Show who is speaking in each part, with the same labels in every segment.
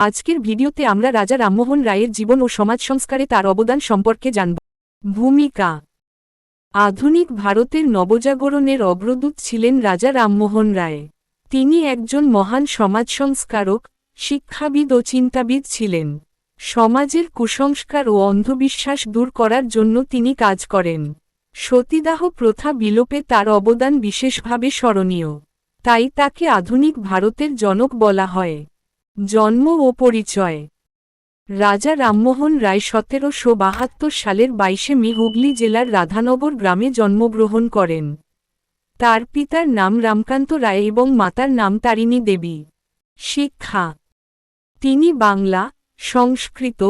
Speaker 1: আজকের ভিডিওতে আমরা রাজা রামমোহন রায়ের জীবন ও সমাজ সংস্কারে তার অবদান সম্পর্কে জানব। ভূমিকা। আধুনিক ভারতের নবজাগরণের অগ্রদূত ছিলেন রাজা রামমোহন রায়। তিনি একজন মহান সমাজ সংস্কারক, শিক্ষাবিদ ও চিন্তাবিদ ছিলেন। সমাজের কুসংস্কার ও অন্ধবিশ্বাস দূর করার জন্য তিনি কাজ করেন। সতীদাহ প্রথা বিলোপে তার অবদান বিশেষভাবে স্মরণীয়। তাই তাকে আধুনিক ভারতের জনক বলা হয়। জন্ম ও পরিচয়। রাজা রামমোহন রায় ১৭৭২ সালের ২২ মে হুগলি জেলার রাধানগর গ্রামে জন্মগ্রহণ করেন। তার পিতার নাম রামকান্ত রায় এবং মাতার নাম তারিণী দেবী। শিক্ষা। তিনি বাংলা, সংস্কৃত,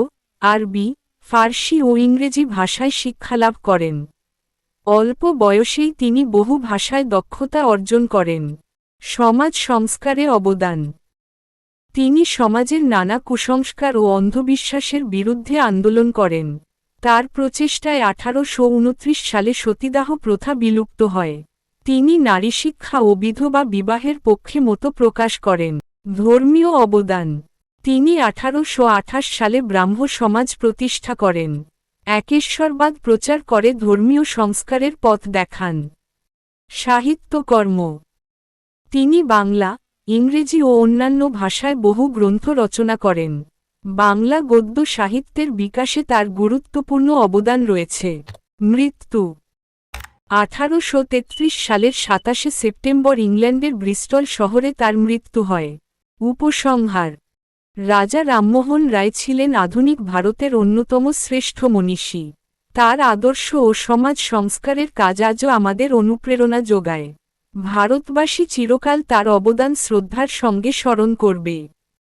Speaker 1: আরবি, ফার্সি ও ইংরেজি ভাষায় শিক্ষালাভ করেন। অল্প বয়সেই তিনি বহু ভাষায় দক্ষতা অর্জন করেন। সমাজ সংস্কারে অবদান। তিনি সমাজের নানা কুসংস্কার ও অন্ধবিশ্বাসের বিরুদ্ধে আন্দোলন করেন। তার প্রচেষ্টায় ১৮২৯ সালে সতীদাহ প্রথা বিলুপ্ত হয়। তিনি নারী শিক্ষা ও বিধবা বিবাহের পক্ষে মত প্রকাশ করেন। ধর্মীয় অবদান। তিনি ১৮২৮ সালে ব্রাহ্ম সমাজ প্রতিষ্ঠা করেন। একেশ্বরবাদ প্রচার করে ধর্মীয় সংস্কারের পথ দেখান। সাহিত্যকর্ম। তিনি বাংলা, ইংরেজি ও অন্যান্য ভাষায় বহু গ্রন্থ রচনা করেন। বাংলা গদ্য সাহিত্যের বিকাশে তার গুরুত্বপূর্ণ অবদান রয়েছে। মৃত্যু। ১৮৩৩ সালের ২৭ সেপ্টেম্বর ইংল্যান্ডের ব্রিস্টল শহরে তার মৃত্যু হয়। উপসংহার। রাজা রামমোহন রায় ছিলেন আধুনিক ভারতের অন্যতম শ্রেষ্ঠ মনীষী। তার আদর্শ ও সমাজ সংস্কারের কাজ আজও আমাদের অনুপ্রেরণা যোগায়। ভারতবাসী চিরকাল তার অবদান শ্রদ্ধার সঙ্গে স্মরণ করবে।